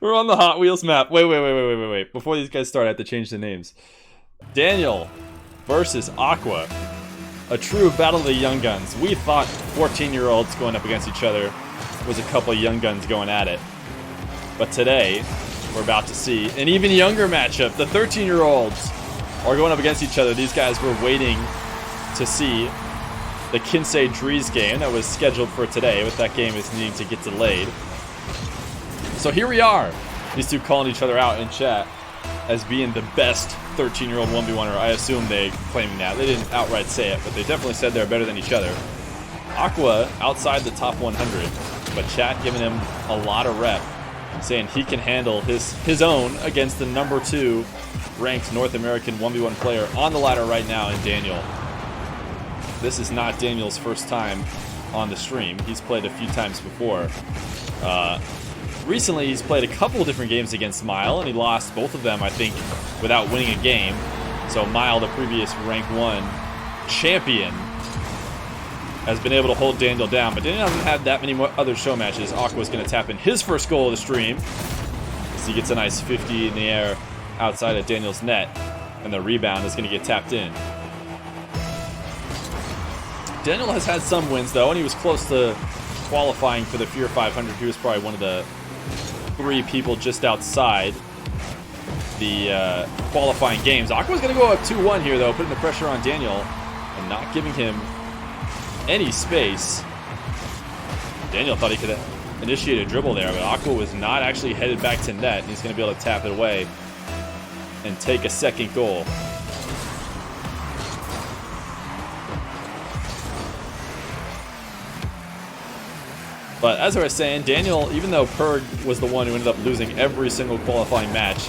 We're on the Hot Wheels map. Wait. Before these guys start, I have to change the names. Daniel versus Aqua. A true battle of the young guns. We thought 14-year-olds going up against each other was a couple of young guns going at it. But today, we're about to see an even younger matchup. The 13-year-olds are going up against each other. These guys were waiting to see the Kinsei Drees game that was scheduled for today, but that game is needing to get delayed. So here we are. These two calling each other out in chat as being the best 13-year-old 1v1er. I assume they claiming that. They didn't outright say it, but they definitely said they're better than each other. Aqua outside the top 100, but chat giving him a lot of rep, saying he can handle his own against the number 2 ranked North American 1v1 player on the ladder right now in Daniel. This is not Daniel's first time on the stream. He's played a few times before. Recently, he's played a couple of different games against Mile, and he lost both of them, I think, without winning a game. So Mile, the previous rank 1 champion, has been able to hold Daniel down, but Daniel hasn't had that many more other show matches. Aqua's going to tap in his first goal of the stream as he gets a nice 50 in the air outside of Daniel's net, and the rebound is going to get tapped in. Daniel has had some wins, though, and he was close to qualifying for the Feer 500. He was probably one of the 3 people just outside the qualifying games. Aqua's going to go up 2-1 here, though, putting the pressure on Daniel and not giving him any space. Daniel thought he could initiate a dribble there, but Aqua was not actually headed back to net. He's going to be able to tap it away and take a second goal. But as I was saying, Daniel, even though Purg was the one who ended up losing every single qualifying match,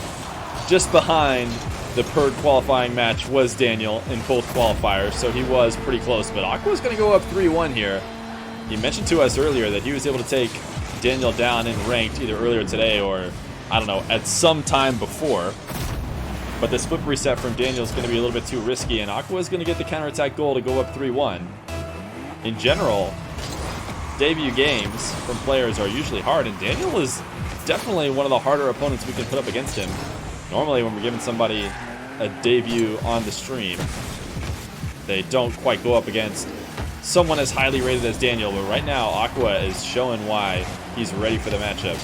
just behind the Purg qualifying match was Daniel in both qualifiers, so he was pretty close. But Aqua was going to go up 3-1 here. He mentioned to us earlier that he was able to take Daniel down in ranked either earlier today or, I don't know, at some time before. But this flip reset from Daniel is going to be a little bit too risky, and Aqua is going to get the counterattack goal to go up 3-1. In general, debut games from players are usually hard, and Daniel is definitely one of the harder opponents we can put up against him. Normally when we're giving somebody a debut on the stream, they don't quite go up against someone as highly rated as Daniel, but right now Aqua is showing why he's ready for the matchup.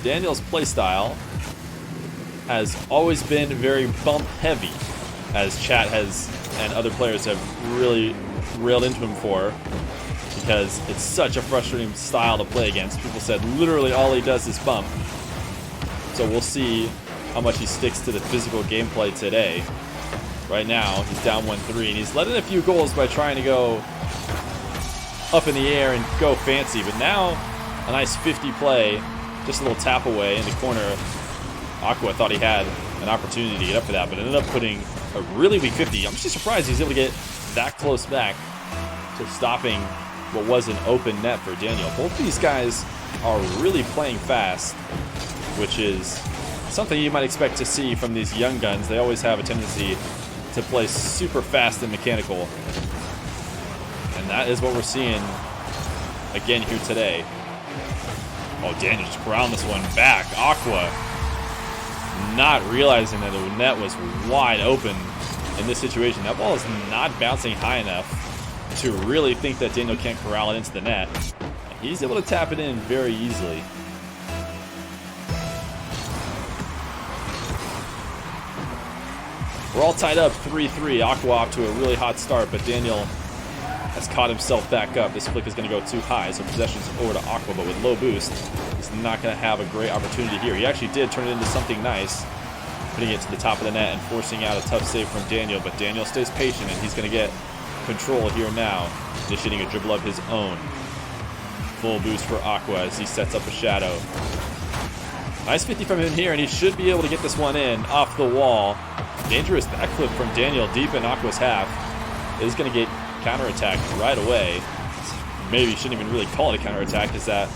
Daniel's playstyle has always been very bump heavy, as chat has and other players have really railed into him for, because it's such a frustrating style to play against. People said literally all he does is bump. So we'll see how much he sticks to the physical gameplay today. Right now, he's down 1-3, and he's let in a few goals by trying to go up in the air and go fancy. But now, a nice 50 play, just a little tap away in the corner. Aqua thought he had an opportunity to get up for that, but ended up putting a really weak 50. I'm just surprised he was able to get that close back to stopping what was an open net for Daniel. Both these guys are really playing fast, which is something you might expect to see from these young guns. They always have a tendency to play super fast and mechanical, and that is what we're seeing again here today. Oh, Daniel just ground this one back. Aqua not realizing that the net was wide open in this situation. That ball is not bouncing high enough to really think that Daniel can't corral it into the net. He's able to tap it in very easily. We're all tied up 3-3. Aqua off to a really hot start, but Daniel has caught himself back up. This flick is going to go too high, so possession's over to Aqua, but with low boost, he's not going to have a great opportunity here. He actually did turn it into something nice, putting it to the top of the net and forcing out a tough save from Daniel, but Daniel stays patient, and he's going to get control here now, initiating a dribble of his own. Full boost for Aqua as he sets up a shadow. Nice 50 from him here, and he should be able to get this one in off the wall. Dangerous backflip from Daniel deep in Aqua's half. Is going to get counterattacked right away. Maybe shouldn't even really call it a counterattack, because that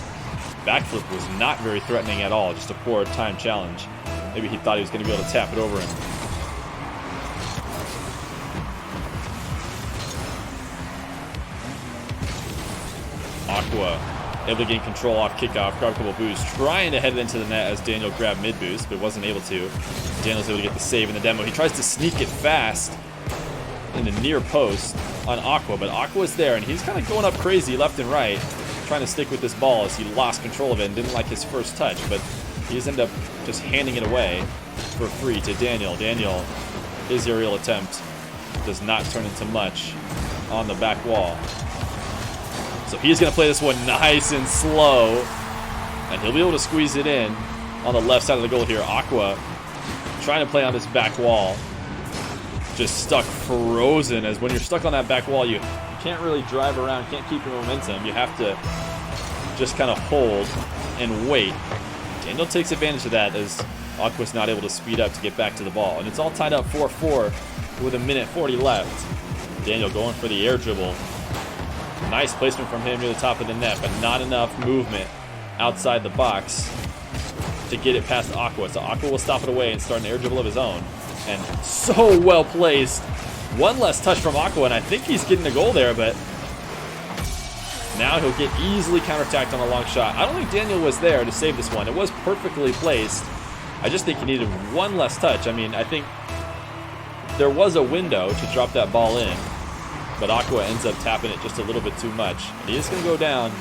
backflip was not very threatening at all. Just a poor time challenge. Maybe he thought he was going to be able to tap it over him. Aqua able to gain control off kickoff, grab a couple boosts, trying to head it into the net as Daniel grabbed mid boost, but wasn't able to. Daniel's able to get the save in the demo. He tries to sneak it fast in the near post on Aqua, but Aqua's there, and he's kind of going up crazy left and right, trying to stick with this ball as he lost control of it and didn't like his first touch, but he just ended up just handing it away for free to Daniel. Daniel, his aerial attempt does not turn into much on the back wall. So he's going to play this one nice and slow, and he'll be able to squeeze it in on the left side of the goal here. Aqua trying to play on this back wall, just stuck frozen, as when you're stuck on that back wall, you can't really drive around, can't keep your momentum. You have to just kind of hold and wait. Daniel takes advantage of that as Aqua's not able to speed up to get back to the ball. And it's all tied up 4-4 with 1:40 left. Daniel going for the air dribble. Nice placement from him near the top of the net, but not enough movement outside the box to get it past Aqua. So Aqua will stop it away and start an air dribble of his own. And so well placed. One less touch from Aqua, and I think he's getting the goal there, but now he'll get easily counterattacked on a long shot. I don't think Daniel was there to save this one. It was perfectly placed. I just think he needed one less touch. I mean, I think there was a window to drop that ball in, but Aqua ends up tapping it just a little bit too much. And he is going to go down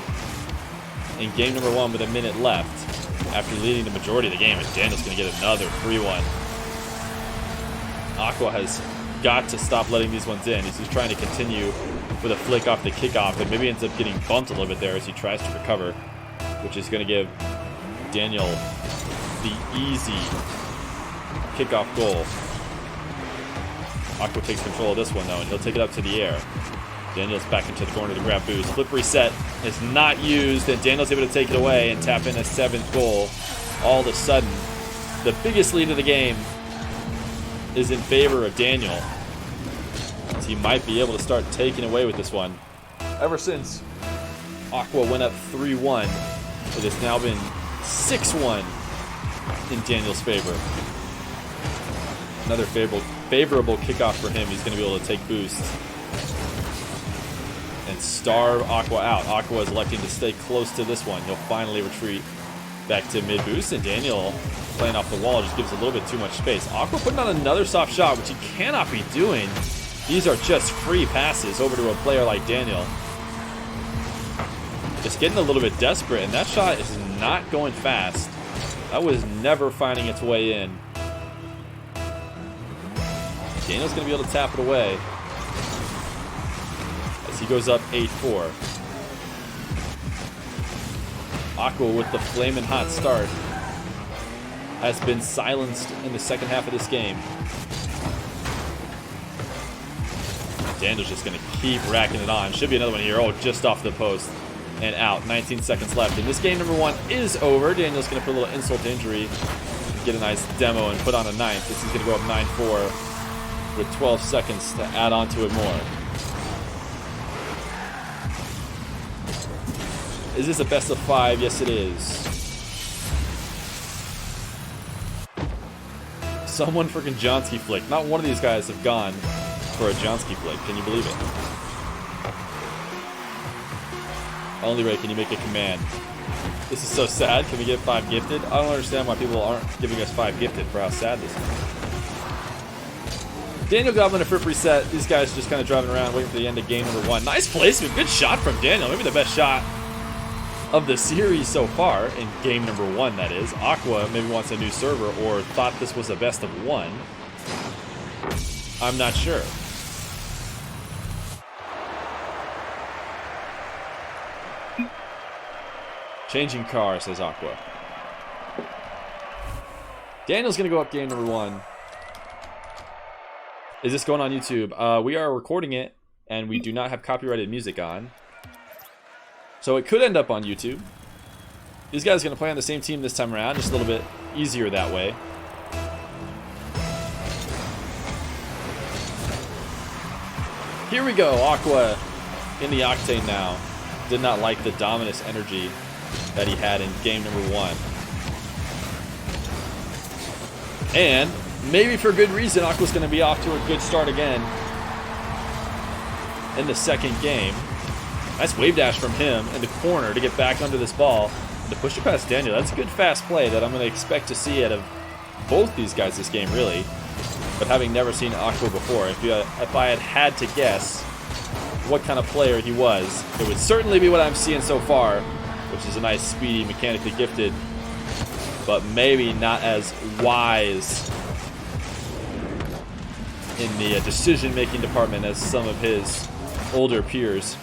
in game number 1 with a minute left after leading the majority of the game, and Daniel's going to get another free one. Aqua has got to stop letting these ones in. He's just trying to continue with a flick off the kickoff, and maybe ends up getting bumped a little bit there as he tries to recover, which is going to give Daniel the easy kickoff goal. Aqua takes control of this one, though, and he'll take it up to the air. Daniel's back into the corner to grab boost. Flip reset is not used, and Daniel's able to take it away and tap in a 7th goal. All of a sudden, the biggest lead of the game is in favor of Daniel, as he might be able to start taking away with this one. Ever since Aqua went up 3-1, it has now been 6-1 in Daniel's favor. Another favorable kickoff for him. He's going to be able to take boost and starve Aqua out. Aqua is electing to stay close to this one. He'll finally retreat back to mid boost, and Daniel playing off the wall just gives a little bit too much space. Aqua putting on another soft shot, which he cannot be doing. These are just free passes over to a player like Daniel. Just getting a little bit desperate, and that shot is not going fast. That was never finding its way in. Daniel's going to be able to tap it away as he goes up 8-4. Aqua with the flaming hot start has been silenced in the second half of this game. Daniel's just going to keep racking it on. Should be another one here. Oh, just off the post and out. 19 seconds left. And this game number 1 is over. Daniel's going to put a little insult to injury, get a nice demo, and put on a 9th. This is going to go up 9-4 with 12 seconds to add on to it more. Is this a best of 5? Yes, it is. Someone freaking Johnsky flick. Not one of these guys have gone for a Johnsky flick. Can you believe it? Only Ray, can you make a command? This is so sad. Can we get 5 gifted? I don't understand why people aren't giving us 5 gifted for how sad this is. Daniel Goblin a flip reset. These guys just kind of driving around waiting for the end of game number 1. Nice placement. Good shot from Daniel. Maybe the best shot of the series so far, in game number 1, that is. Aqua maybe wants a new server or thought this was a best of 1. I'm not sure. Changing car, says Aqua. Daniel's going to go up game number 1. Is this going on YouTube? We are recording it, and we do not have copyrighted music on. So it could end up on YouTube. These guys are going to play on the same team this time around, just a little bit easier that way. Here we go, Aqua in the Octane now. Did not like the Dominus energy that he had in game number 1. And maybe for good reason, Aqua's going to be off to a good start again in the second game. Nice wave dash from him in the corner to get back under this ball and to push it past Daniel. That's a good fast play that I'm going to expect to see out of both these guys this game, really. But having never seen Aqua before, if I had to guess what kind of player he was, it would certainly be what I'm seeing so far, which is a nice, speedy, mechanically gifted, but maybe not as wise in the decision-making department as some of his older peers.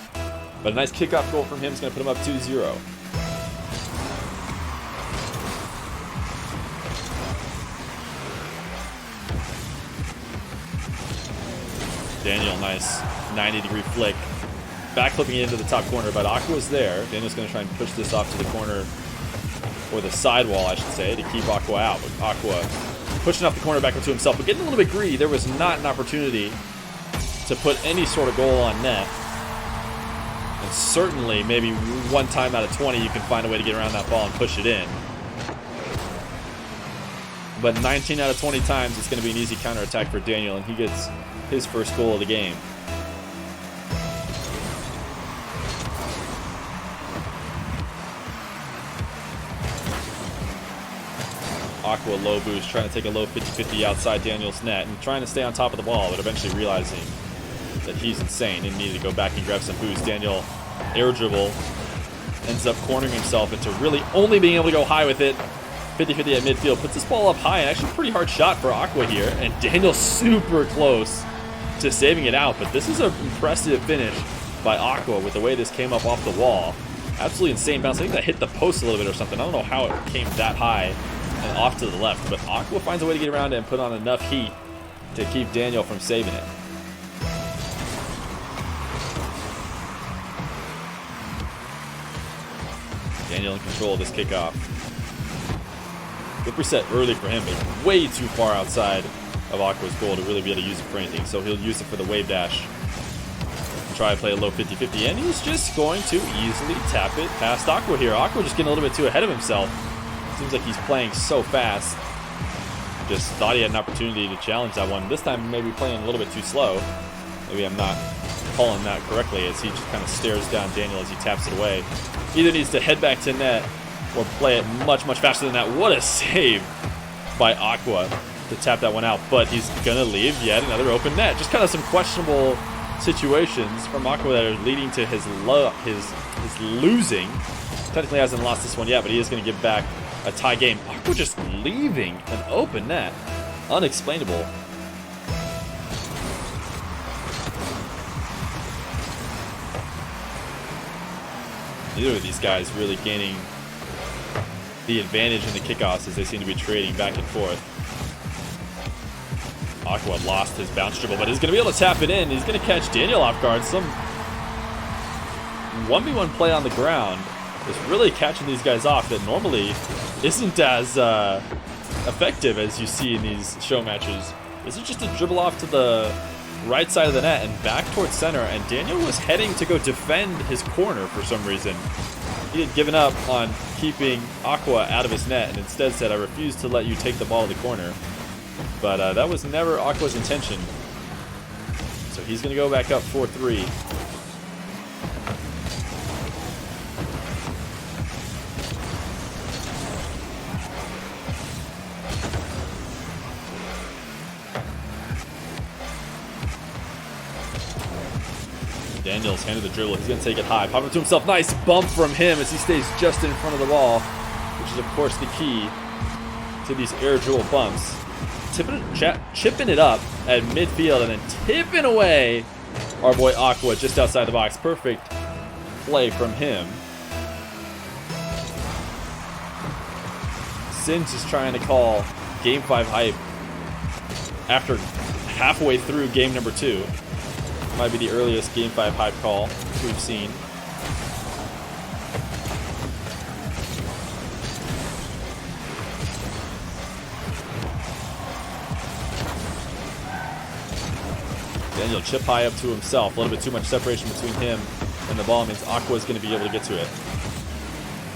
But a nice kickoff goal from him is going to put him up 2-0. Daniel, nice 90-degree flick. Backflipping it into the top corner, but Aqua's there. Daniel's going to try and push this off to the corner, or the sidewall, I should say, to keep Aqua out. But Aqua pushing off the corner back into himself, but getting a little bit greedy. There was not an opportunity to put any sort of goal on net. And certainly, maybe one time out of 20, you can find a way to get around that ball and push it in. But 19 out of 20 times, it's going to be an easy counterattack for Daniel, and he gets his first goal of the game. Aqua low boost, trying to take a low 50-50 outside Daniel's net and trying to stay on top of the ball, but eventually realizing that he's insane and needed to go back and grab some boost. Daniel air dribble, ends up cornering himself into really only being able to go high with it. 50-50 at midfield, puts this ball up high, and actually a pretty hard shot for Aqua here, and Daniel super close to saving it out, but this is an impressive finish by Aqua with the way this came up off the wall. Absolutely insane bounce. I think that hit the post a little bit or something. I don't know how it came that high and off to the left, but Aqua finds a way to get around it and put on enough heat to keep Daniel from saving it. Daniel in control of this kickoff. Good reset early for him, but way too far outside of Aqua's goal to really be able to use it for anything. So he'll use it for the wave dash and try to play a low 50-50, and he's just going to easily tap it past Aqua here. Aqua just getting a little bit too ahead of himself. Seems like he's playing so fast. Just thought he had an opportunity to challenge that one. This time maybe playing a little bit too slow. Maybe I'm not calling that correctly, as he just kind of stares down Daniel as he taps it away. Either needs to head back to net or play it much, much faster than that. What a save by Aqua to tap that one out, but he's gonna leave yet another open net. Just kind of some questionable situations from Aqua that are leading to his losing. Technically hasn't lost this one yet, but he is gonna give back a tie game. Aqua just leaving an open net. Unexplainable. Neither of these guys really gaining the advantage in the kickoffs as they seem to be trading back and forth. Aqua lost his bounce dribble, but he's going to be able to tap it in. He's going to catch Daniel off guard. Some 1v1 play on the ground is really catching these guys off that normally isn't as effective as you see in these show matches. This is just a dribble off to the right side of the net and back towards center, and Daniel was heading to go defend his corner for some reason. He had given up on keeping Aqua out of his net and instead said, "I refuse to let you take the ball to the corner." But that was never Aqua's intention. So he's going to go back up 4-3. Daniel's handed the dribble. He's going to take it high. Pop it to himself. Nice bump from him as he stays just in front of the ball, which is, of course, the key to these air dribble bumps. Chipping it up at midfield and then tipping away our boy Aqua just outside the box. Perfect play from him. Sims is trying to call Game 5 hype after halfway through game number 2. Might be the earliest Game 5 hype call we've seen. Daniel chip high up to himself. A little bit too much separation between him and the ball means Aqua is going to be able to get to it.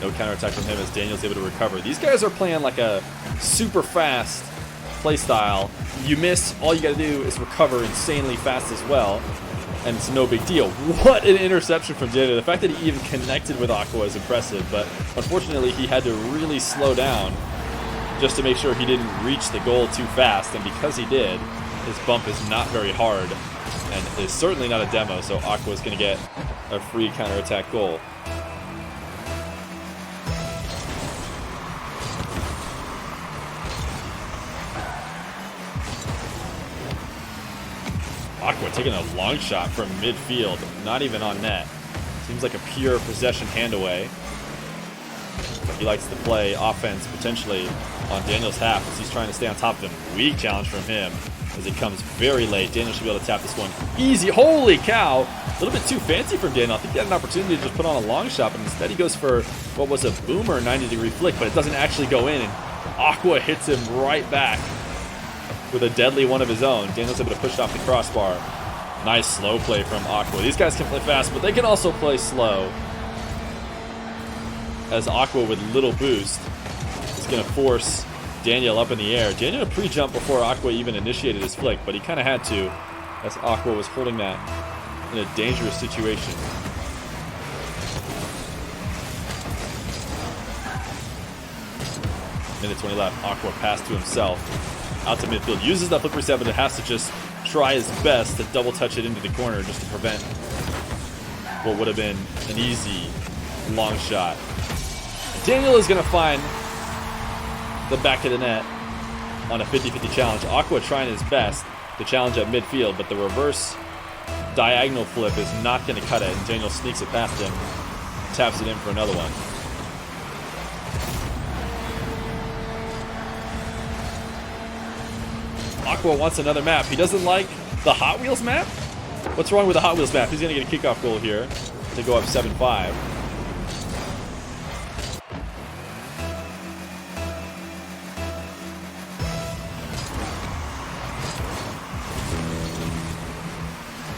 No counterattack from him as Daniel's able to recover. These guys are playing like a super fast play style. You miss, all you got to do is recover insanely fast as well. and it's no big deal. What an interception from Daniel. The fact that he even connected with Aqua is impressive, but unfortunately he had to really slow down just to make sure he didn't reach the goal too fast, and because he did, his bump is not very hard and is certainly not a demo, so Aqua is going to get a free counterattack goal. Aqua taking a long shot from midfield, not even on net. Seems like a pure possession hand away. But he likes to play offense potentially on Daniel's half as he's trying to stay on top of him. Weak challenge from him as it comes very late. Daniel should be able to tap this one easy. Holy cow! A little bit too fancy from Daniel. I think he had an opportunity to just put on a long shot, but instead he goes for what was a boomer 90-degree flick, but it doesn't actually go in, and Aqua hits him right back with a deadly one of his own. Daniel's able to push it off the crossbar. Nice slow play from Aqua. These guys can play fast, but they can also play slow. As Aqua with little boost is going to force Daniel up in the air. Daniel pre-jump before Aqua even initiated his flick, but he kind of had to as Aqua was holding that in a dangerous situation. Minute 20 left. Aqua pass to himself. Out to midfield. Uses that flip reset, but it has to just try his best to double touch it into the corner just to prevent what would have been an easy long shot. Daniel is going to find the back of the net on a 50-50 challenge. Aqua trying his best to challenge at midfield, but the reverse diagonal flip is not going to cut it, and Daniel sneaks it past him, taps it in for another one. Aqua wants another map. He doesn't like the Hot Wheels map? What's wrong with the Hot Wheels map? He's going to get a kickoff goal here to go up 7-5.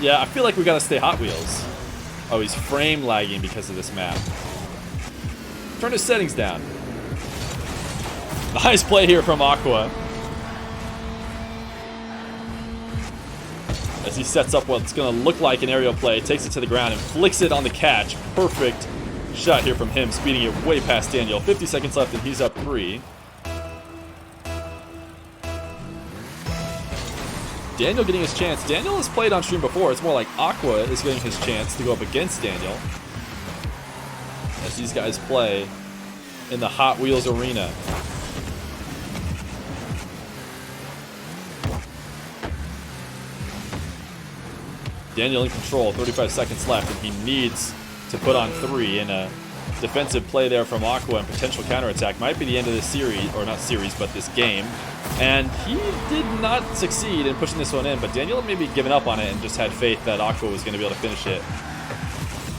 Yeah, I feel like we got to stay Hot Wheels. Oh, he's frame lagging because of this map. Turn his settings down. Nice play here from Aqua. As he sets up what's going to look like an aerial play, takes it to the ground and flicks it on the catch. Perfect shot here from him, speeding it way past Daniel. 50 seconds left and he's up 3. Daniel getting his chance. Daniel has played on stream before. It's more like Aqua is getting his chance to go up against Daniel as these guys play in the Hot Wheels arena. Daniel in control, 35 seconds left, and he needs to put on 3 in a defensive play there from Aqua and potential counterattack. Might be the end of this series, or not series, but this game. And he did not succeed in pushing this one in, but Daniel had maybe given up on it and just had faith that Aqua was going to be able to finish it.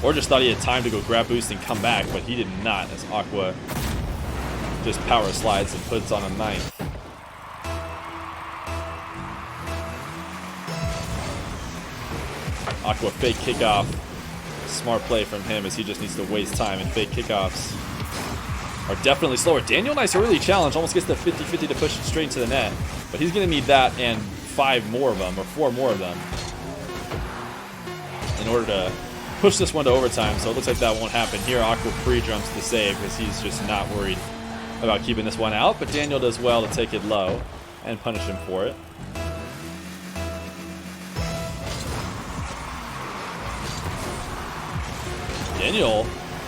Or just thought he had time to go grab boost and come back, but he did not, as Aqua just power slides and puts on a 9th. Aqua fake kickoff. Smart play from him as he just needs to waste time, and fake kickoffs are definitely slower. Daniel, nice early challenge. Almost gets the 50-50 to push it straight into the net. But he's going to need that and 5 more of them, or 4 more of them, in order to push this one to overtime. So it looks like that won't happen here. Aqua pre-jumps the save because he's just not worried about keeping this one out. But Daniel does well to take it low and punish him for it. Daniel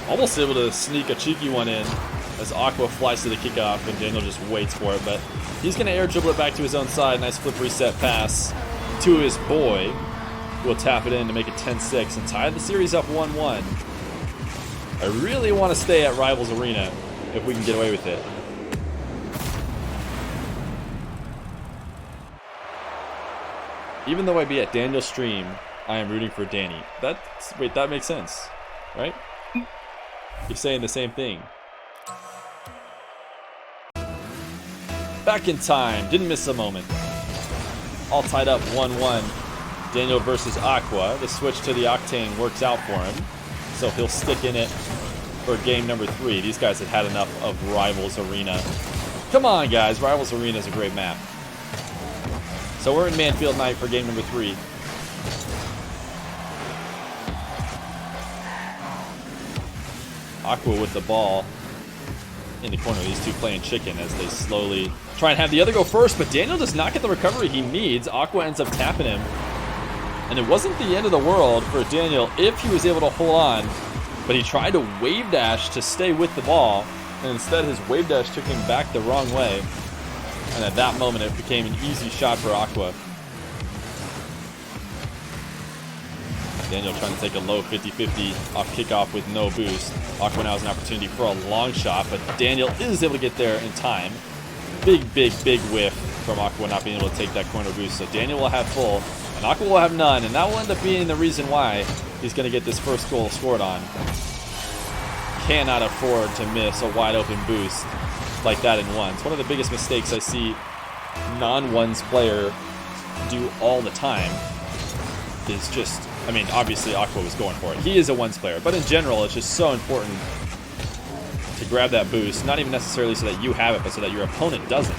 almost able to sneak a cheeky one in as Aqua flies to the kickoff and Daniel just waits for it, but he's going to air dribble it back to his own side. Nice flip reset pass to his boy, who will tap it in to make it 10-6 and tie the series up 1-1. I really want to stay at Rivals Arena if we can get away with it. Even though I be at Daniel's stream, I am rooting for Danny. Wait, that makes sense, right? You're saying the same thing. Back in time, didn't miss a moment. All tied up 1-1. Daniel versus Aqua. The switch to the Octane works out for him, so he'll stick in it for game number 3. These guys have had enough of Rivals Arena. Come on, guys. Rivals Arena is a great map. So we're in Manfield Night for game number 3. Aqua with the ball in the corner. These two playing chicken as they slowly try and have the other go first, but Daniel does not get the recovery he needs. Aqua ends up tapping him. And it wasn't the end of the world for Daniel if he was able to hold on, but he tried to wave dash to stay with the ball, and instead his wave dash took him back the wrong way. And at that moment, it became an easy shot for Aqua. Daniel trying to take a low 50-50 off kickoff with no boost. Aqua now has an opportunity for a long shot, but Daniel is able to get there in time. Big whiff from Aqua not being able to take that corner boost. So Daniel will have full, and Aqua will have none, and that will end up being the reason why he's going to get this first goal scored on. Cannot afford to miss a wide open boost like that in ones. One of the biggest mistakes I see non-ones player do all the time is just, I mean, obviously Aqua was going for it. He is a ones player, but in general, it's just so important to grab that boost, not even necessarily so that you have it, but so that your opponent doesn't.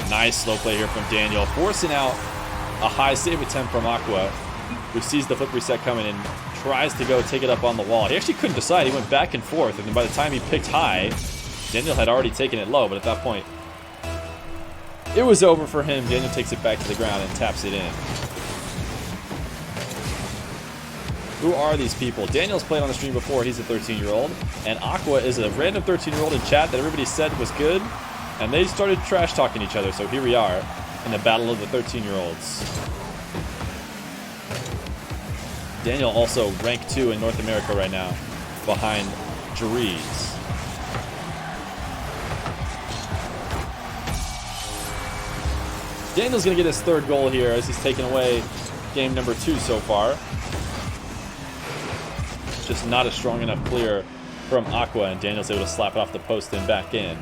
Nice slow play here from Daniel, forcing out a high save attempt from Aqua, who sees the flip reset coming and tries to go take it up on the wall. He actually couldn't decide. He went back and forth, and then by the time he picked high, Daniel had already taken it low, but at that point, it was over for him. Daniel takes it back to the ground and taps it in. Who are these people? Daniel's played on the stream before. He's a 13-year-old. And Aqua is a random 13-year-old in chat that everybody said was good. And they started trash talking each other. So here we are in the battle of the 13-year-olds. Daniel also ranked 2 in North America right now, behind Dries. Daniel's going to get his third goal here as he's taken away game number 2 so far. Just not a strong enough clear from Aqua, and Daniel's able to slap it off the post and back in.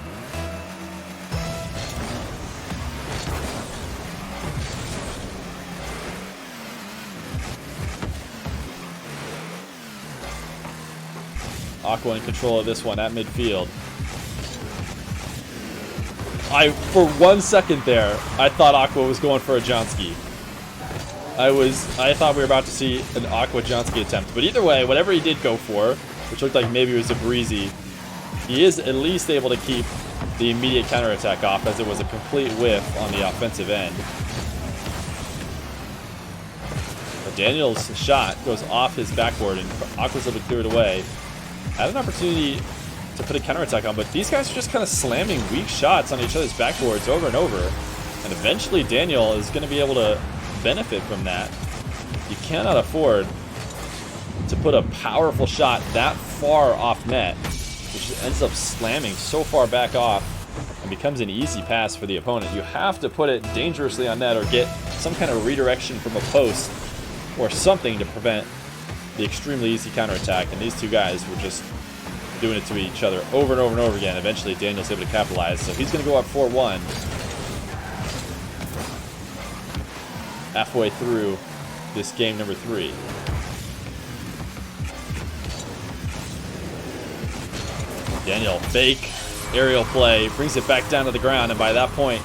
Aqua in control of this one at midfield. For 1 second there, I thought Aqua was going for a Johnski. I thought we were about to see an Aqua Johnski attempt. But either way, whatever he did go for, which looked like maybe it was a breezy, he is at least able to keep the immediate counterattack off, as it was a complete whiff on the offensive end. But Daniel's shot goes off his backboard, and Aqua's able to clear it away. Had an opportunity to put a counterattack on, but these guys are just kind of slamming weak shots on each other's backboards over and over. And eventually Daniel is going to be able to benefit from that. You cannot afford to put a powerful shot that far off net, which ends up slamming so far back off and becomes an easy pass for the opponent. You have to put it dangerously on net or get some kind of redirection from a post or something to prevent the extremely easy counterattack. And these two guys were just doing it to each other over and over and over again. Eventually Daniel's able to capitalize, so he's going to go up 4-1 halfway through this game number 3. Daniel, fake aerial play, brings it back down to the ground, and by that point,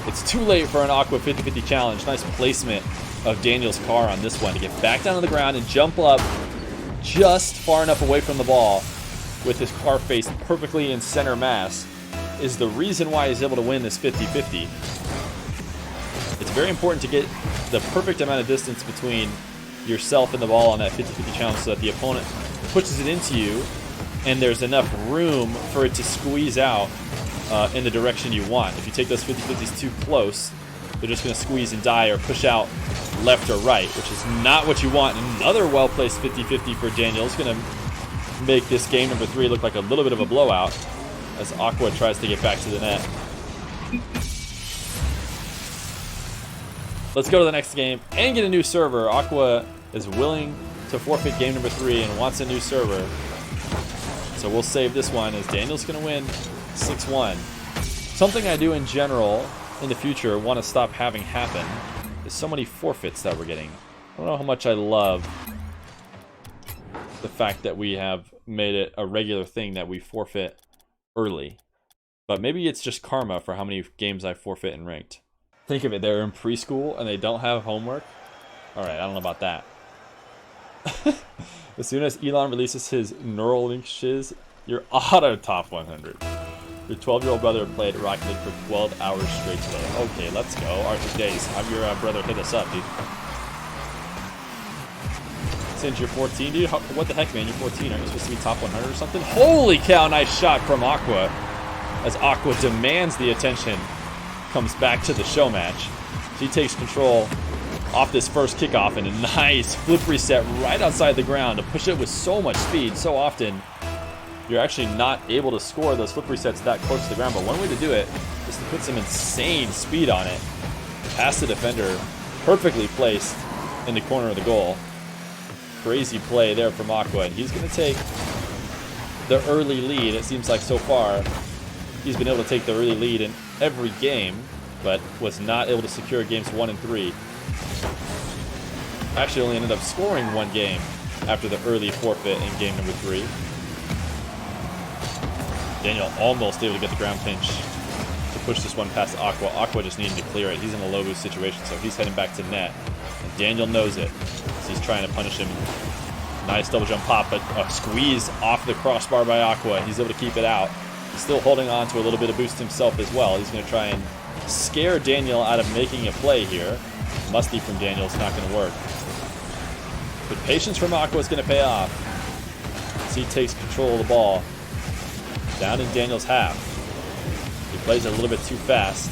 it's too late for an Aqua 50-50 challenge. Nice placement of Daniel's car on this one to get back down to the ground and jump up just far enough away from the ball with his car faced perfectly in center mass is the reason why he's able to win this 50-50. It's very important to get the perfect amount of distance between yourself and the ball on that 50-50 challenge so that the opponent pushes it into you and there's enough room for it to squeeze out in the direction you want. If you take those 50-50s too close, they're just going to squeeze and die or push out left or right, which is not what you want. Another well-placed 50-50 for Daniel is going to make this game number 3 look like a little bit of a blowout as Aqua tries to get back to the net. Let's go to the next game and get a new server. Aqua is willing to forfeit game number 3 and wants a new server. So we'll save this one as Daniel's going to win 6-1. Something I do in general in the future want to stop having happen is so many forfeits that we're getting. I don't know how much I love the fact that we have made it a regular thing that we forfeit early. But maybe it's just karma for how many games I forfeit in ranked. Think of it, they're in preschool and they don't have homework. Alright, I don't know about that. As soon as Elon releases his Neuralink shiz, you're auto top 100. Your 12-year-old brother played Rocket League for 12 hours straight today. Okay, let's go. Arthur Days, have your brother hit us up, dude. Since you're 14, dude, what the heck, man? You're 14. Aren't you supposed to be top 100 or something? Holy cow, nice shot from Aqua. As Aqua demands the attention, comes back to the show match. She takes control off this first kickoff and a nice flip reset right outside the ground to push it with so much speed. So often, you're actually not able to score those flip resets that close to the ground. But one way to do it is to put some insane speed on it. Past the defender, perfectly placed in the corner of the goal. Crazy play there from Aqua, and he's going to take the early lead. It seems like so far he's been able to take the early lead in every game, but was not able to secure games 1 and 3. Actually only ended up scoring one game after the early forfeit in game number 3. Daniel almost able to get the ground pinch to push this one past Aqua. Aqua just needing to clear it. He's in a low boost situation, so he's heading back to net. And Daniel knows it, so he's trying to punish him. Nice double jump pop, but a squeeze off the crossbar by Aqua. He's able to keep it out. He's still holding on to a little bit of boost himself as well. He's going to try and scare Daniel out of making a play here. Musty from Daniel is not going to work. But patience from Aqua is going to pay off as he takes control of the ball. Down in Daniel's half. He plays it a little bit too fast.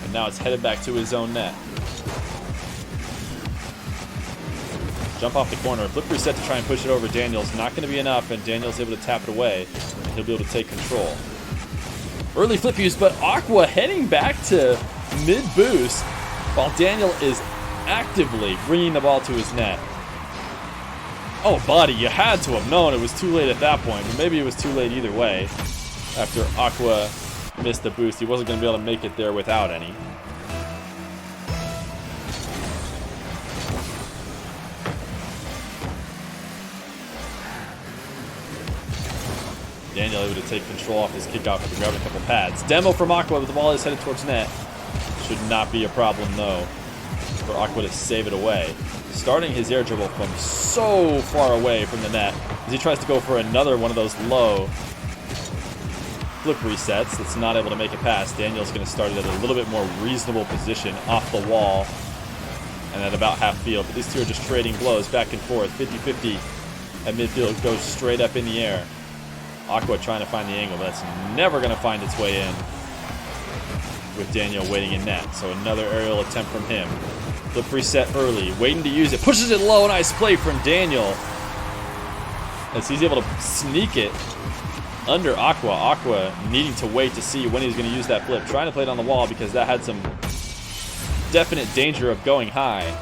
And now it's headed back to his own net. Jump off the corner. Flip reset to try and push it over. Daniel's not going to be enough, and Daniel's able to tap it away. And he'll be able to take control. Early flip use, but Aqua heading back to mid-boost while Daniel is actively bringing the ball to his net. Oh, buddy, you had to have known it was too late at that point, but maybe it was too late either way. After Aqua missed the boost, he wasn't going to be able to make it there without any. Daniel able to take control off his kickoff and grab a couple pads. Demo from Aqua, but the ball is headed towards net. Should not be a problem, though, for Aqua to save it away. Starting his air dribble from so far away from the net as he tries to go for another one of those low flip resets that's not able to make it pass. Daniel's going to start it at a little bit more reasonable position off the wall and at about half field. But these two are just trading blows back and forth. 50-50 at midfield, goes straight up in the air. Aqua trying to find the angle, but that's never going to find its way in with Daniel waiting in net. So another aerial attempt from him. Flip reset early, waiting to use it. Pushes it low, nice play from Daniel. As he's able to sneak it under Aqua. Aqua needing to wait to see when he's going to use that flip. Trying to play it on the wall because that had some definite danger of going high.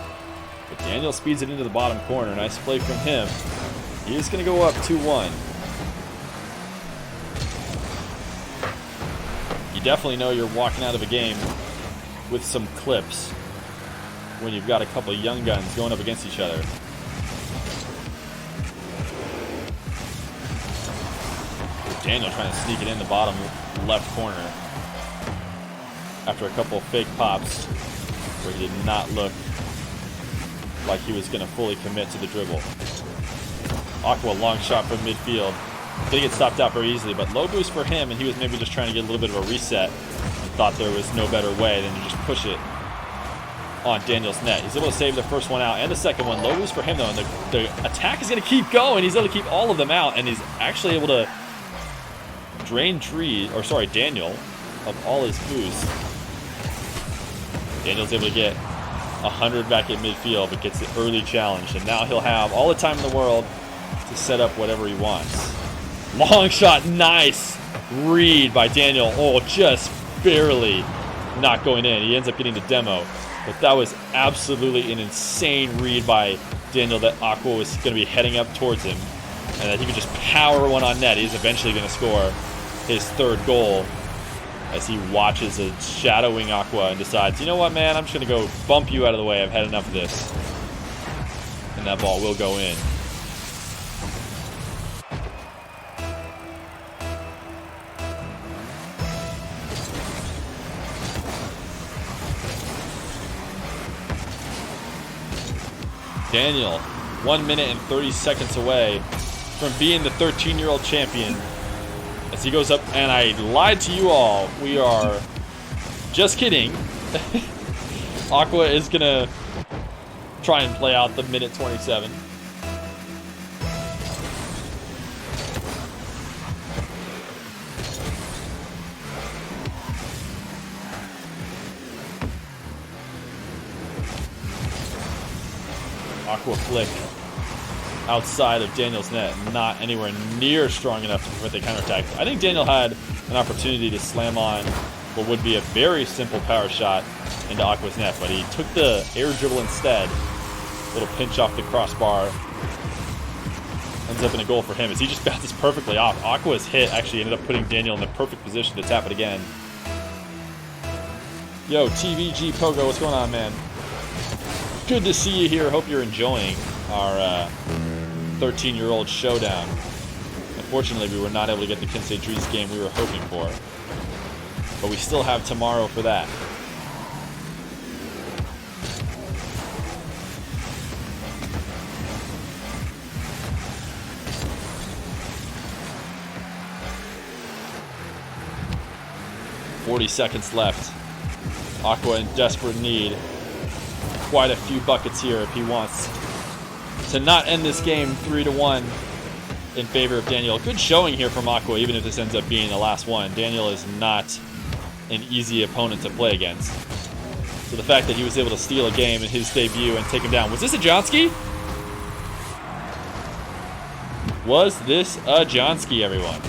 But Daniel speeds it into the bottom corner. Nice play from him. He's going to go up 2-1. You definitely know you're walking out of a game with some clips when you've got a couple of young guns going up against each other. Daniel trying to sneak it in the bottom left corner after a couple of fake pops where he did not look like he was going to fully commit to the dribble. Aqua long shot from midfield. Gonna get stopped out very easily, but low boost for him, and he was maybe just trying to get a little bit of a reset and thought there was no better way than to just push it on Daniel's net. He's able to save the first one out and the second one. Low boost for him, though, and the attack is going to keep going. He's able to keep all of them out, and he's actually able to drain Daniel of all his boost. Daniel's able to get 100 back at midfield, but gets the early challenge, and now he'll have all the time in the world to set up whatever he wants. Long shot, nice read by Daniel. Oh, just barely not going in. He ends up getting the demo. But that was absolutely an insane read by Daniel that Aqua was going to be heading up towards him. And that he could just power one on net. He's eventually going to score his third goal as he watches a shadowing Aqua and decides, you know what, man, I'm just going to go bump you out of the way. I've had enough of this. And that ball will go in. Daniel 1 minute and 30 seconds away from being the 13-year-old champion. As he goes up, and I lied to you all. We are just kidding. Aqua is gonna try and play out the minute 27. Aqua flick outside of Daniel's net, not anywhere near strong enough to prevent the counterattack. I think Daniel had an opportunity to slam on what would be a very simple power shot into Aqua's net, but he took the air dribble instead. Little pinch off the crossbar. Ends up in a goal for him as he just bounces perfectly off. Aqua's hit actually ended up putting Daniel in the perfect position to tap it again. Yo, TVG Pogo, what's going on, man? Good to see you here. Hope you're enjoying our 13-year-old showdown. Unfortunately, we were not able to get the Kinsei Trees game we were hoping for. But we still have tomorrow for that. $40 seconds left. Aqua in desperate need. Quite a few buckets here if he wants to not end this game 3-1 in favor of Daniel. Good showing here from Aqua, even if this ends up being the last one. Daniel is not an easy opponent to play against. So the fact that he was able to steal a game in his debut and take him down. Was this a Johnski? Was this a Johnski, everyone?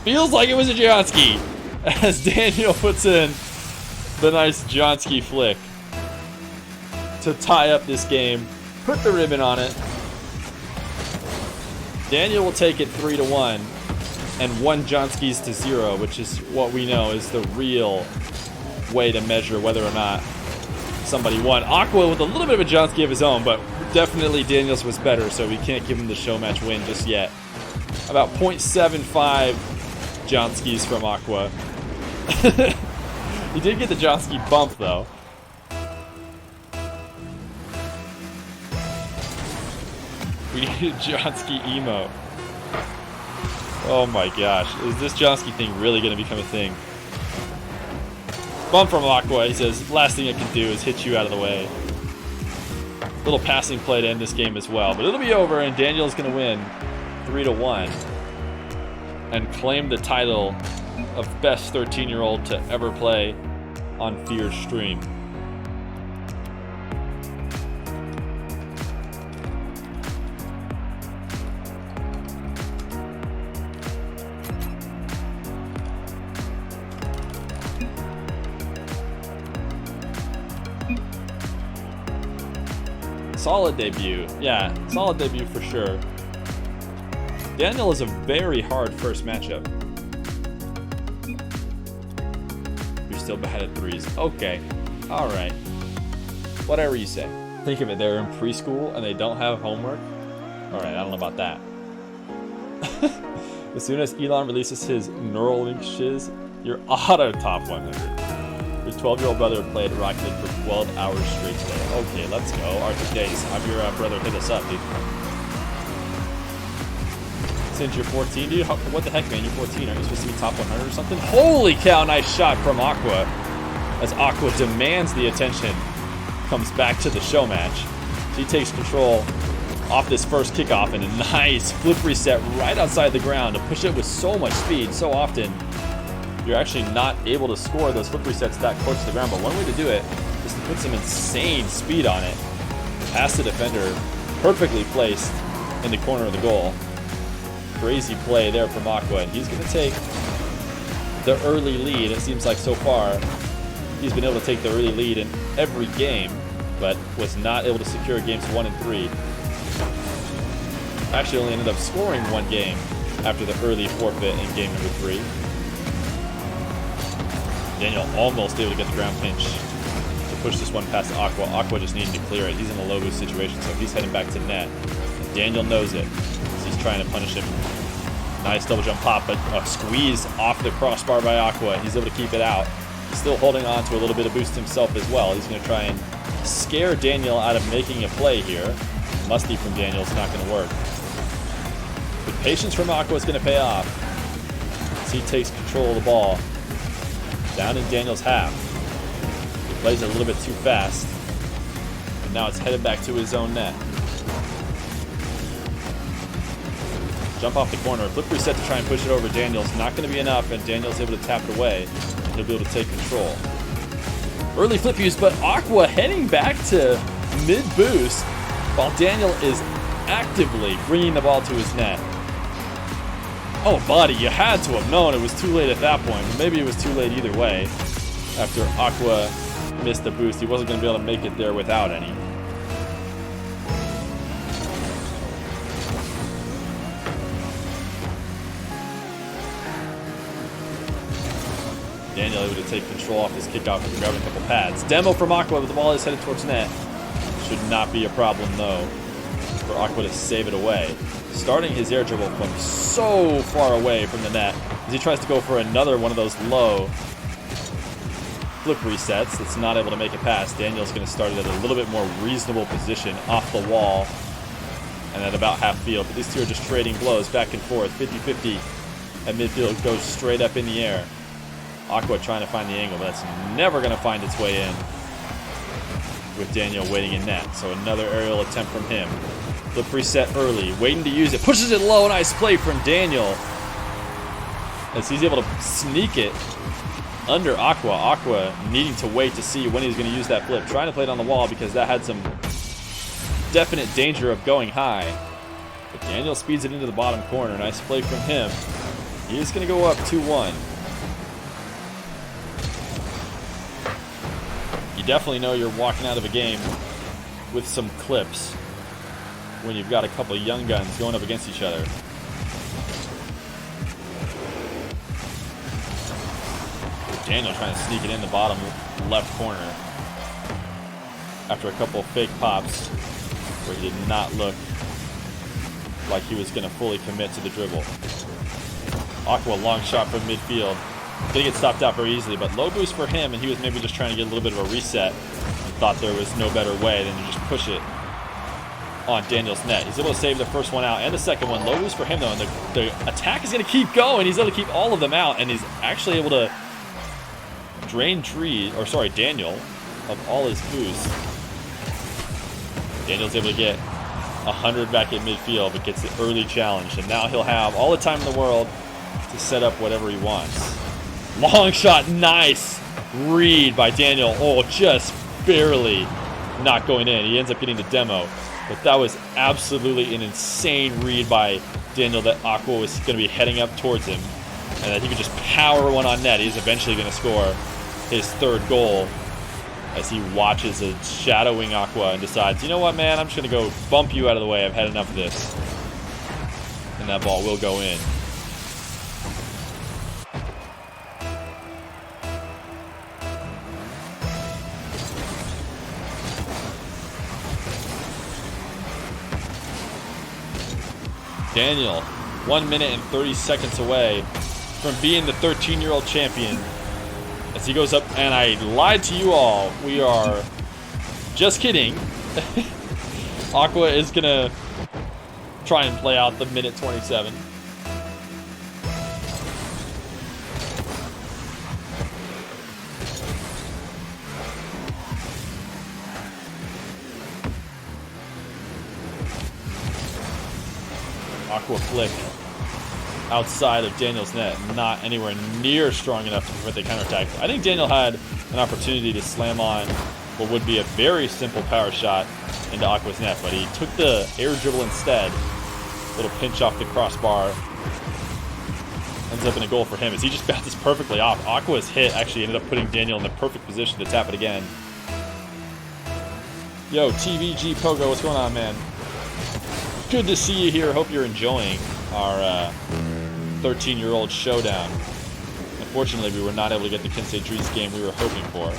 Feels like it was a Johnski as Daniel puts in the nice Johnski flick to tie up this game, put the ribbon on it. Daniel will take it 3-1 and 1 Johnskis to 0, which is what we know is the real way to measure whether or not somebody won. Aqua with a little bit of a Johnski of his own, but definitely Daniel's was better, so we can't give him the show match win just yet. About 0.75 Johnskis from Aqua. He did get the Johnski bump, though. We need a Johnski emote. Oh my gosh. Is this Johnski thing really going to become a thing? Bump from Aqua. He says, last thing I can do is hit you out of the way. Little passing play to end this game as well. But it'll be over, and Daniel's going to win 3-1 and claim the title of best 13-year-old to ever play on Feer's stream. Solid debut. Yeah, solid debut for sure. Daniel is a very hard first matchup. You're still bad at threes. Okay. Alright. Whatever you say. Think of it, they're in preschool and they don't have homework. Alright, I don't know about that. As soon as Elon releases his Neuralink shiz, you're auto top 100. Your 12-year-old brother played Rocket League for 12 hours straight today. Okay, let's go. Arthur Days, have your brother hit us up, dude. Since you're 14, dude? What the heck, man? You're 14. Are you supposed to be top 100 or something? Holy cow, nice shot from Aqua. As Aqua demands the attention. Comes back to the show match. She takes control off this first kickoff and a nice flip reset right outside the ground to push it with so much speed. So often, you're actually not able to score those flip resets that close to the ground. But one way to do it is to put some insane speed on it. Past the defender, perfectly placed in the corner of the goal. Crazy play there from Aqua. He's going to take the early lead. It seems like so far he's been able to take the early lead in every game, but was not able to secure games 1 and 3. Actually only ended up scoring 1 game after the early forfeit in game number 3. Daniel almost able to get the ground pinch to push this one past Aqua. Aqua just needing to clear it. He's in a low boost situation, so he's heading back to net. And Daniel knows it. He's trying to punish him. Nice double jump pop, but a squeeze off the crossbar by Aqua. He's able to keep it out. He's still holding on to a little bit of boost himself as well. He's going to try and scare Daniel out of making a play here. Musty from Daniel is not going to work. The patience from Aqua is going to pay off as he takes control of the ball. Down in Daniel's half. He plays it a little bit too fast. And now it's headed back to his own net. Jump off the corner. Flip reset to try and push it over. Daniel's not going to be enough, and Daniel's able to tap it away. And he'll be able to take control. Early flip use, but Aqua heading back to mid-boost while Daniel is actively bringing the ball to his net. Oh, buddy, you had to have known it was too late at that point. Maybe it was too late either way. After Aqua missed the boost, he wasn't going to be able to make it there without any. Daniel able to take control off his kickoff and grabbing a couple pads. Demo from Aqua, but the ball is headed towards net. Should not be a problem, though, for Aqua to save it away. Starting his air dribble from so far away from the net as he tries to go for another one of those low flip resets that's not able to make it past. Daniel's going to start it at a little bit more reasonable position off the wall and at about half field. But these two are just trading blows back and forth. 50-50 at midfield, goes straight up in the air. Aqua trying to find the angle, but that's never going to find its way in with Daniel waiting in net. So another aerial attempt from him. Flip reset early, waiting to use it. Pushes it low, nice play from Daniel as he's able to sneak it under Aqua. Aqua needing to wait to see when he's going to use that flip. Trying to play it on the wall because that had some definite danger of going high. But Daniel speeds it into the bottom corner. Nice play from him. He is going to go up 2-1. You definitely know you're walking out of a game with some clips when you've got a couple of young guns going up against each other. Daniel trying to sneak it in the bottom left corner after a couple of fake pops where he did not look like he was going to fully commit to the dribble. Aqua long shot from midfield. Didn't get stopped out very easily, but low boost for him, and he was maybe just trying to get a little bit of a reset and thought there was no better way than to just push it on Daniel's net. He's able to save the first one out and the second one. Low boost for him, though, and the attack is going to keep going. He's able to keep all of them out, and he's actually able to drain Daniel of all his boost. Daniel's able to get 100 back at midfield, but gets the early challenge, and now he'll have all the time in the world to set up whatever he wants. Long shot, nice read by Daniel. Oh, just barely not going in. He ends up getting the demo, but that was absolutely an insane read by Daniel that Aqua was going to be heading up towards him and that he could just power one on net. He's eventually going to score his third goal as he watches a shadowing Aqua and decides, you know what, man, I'm just going to go bump you out of the way. I've had enough of this. And that ball will go in. Daniel, 1 minute and 30 seconds away from being the 13-year-old champion as he goes up, and I lied to you all. We are just kidding. Aqua is going to try and play out the minute 27. Aqua flick outside of Daniel's net, not anywhere near strong enough to prevent the counterattack. I think Daniel had an opportunity to slam on what would be a very simple power shot into Aqua's net, but he took the air dribble instead. Little pinch off the crossbar. Ends up in a goal for him as he just bounces perfectly off. Aqua's hit actually ended up putting Daniel in the perfect position to tap it again. Yo, TVG Pogo, what's going on, man? Good to see you here. Hope you're enjoying our 13-year-old showdown. Unfortunately, we were not able to get the Kinsei Trees game we were hoping for,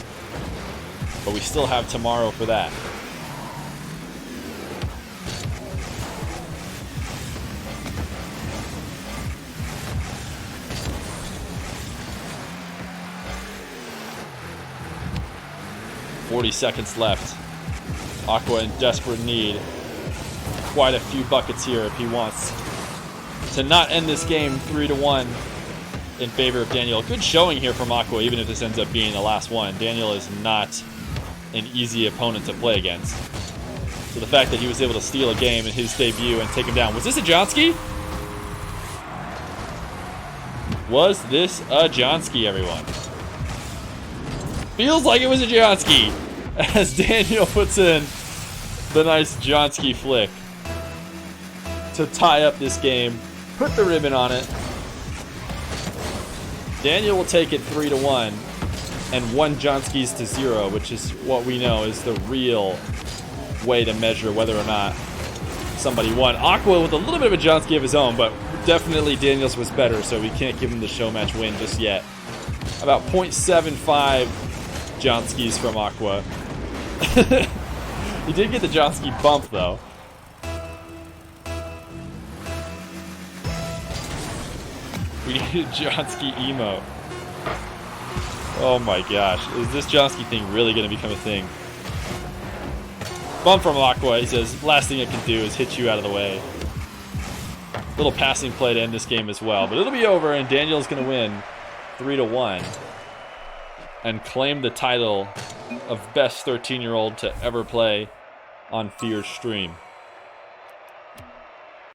but we still have tomorrow for that. .40 seconds left Aqua in desperate need. Quite a few buckets here if he wants to not end this game 3-1 in favor of Daniel. Good showing here from Aqua, even if this ends up being the last one. Daniel is not an easy opponent to play against. So the fact that he was able to steal a game in his debut and take him down. Was this a Johnski? Was this a Johnski, everyone? Feels like it was a Johnski, as Daniel puts in the nice Johnski flick to tie up this game, put the ribbon on it. Daniel will take it 3-1 and 1 Johnskis to 0, which is what we know is the real way to measure whether or not somebody won. Aqua with a little bit of a Johnski of his own, but definitely Daniel's was better, so we can't give him the show match win just yet. About 0.75 Johnskis from Aqua. He did get the Johnski bump, though. We need a Johnski emote. Oh my gosh. Is this Johnski thing really going to become a thing? Bump from Aqua. He says, last thing I can do is hit you out of the way. Little passing play to end this game as well. But it'll be over, and Daniel's going to win 3-1 and claim the title of best 13-year-old to ever play on Feer's stream.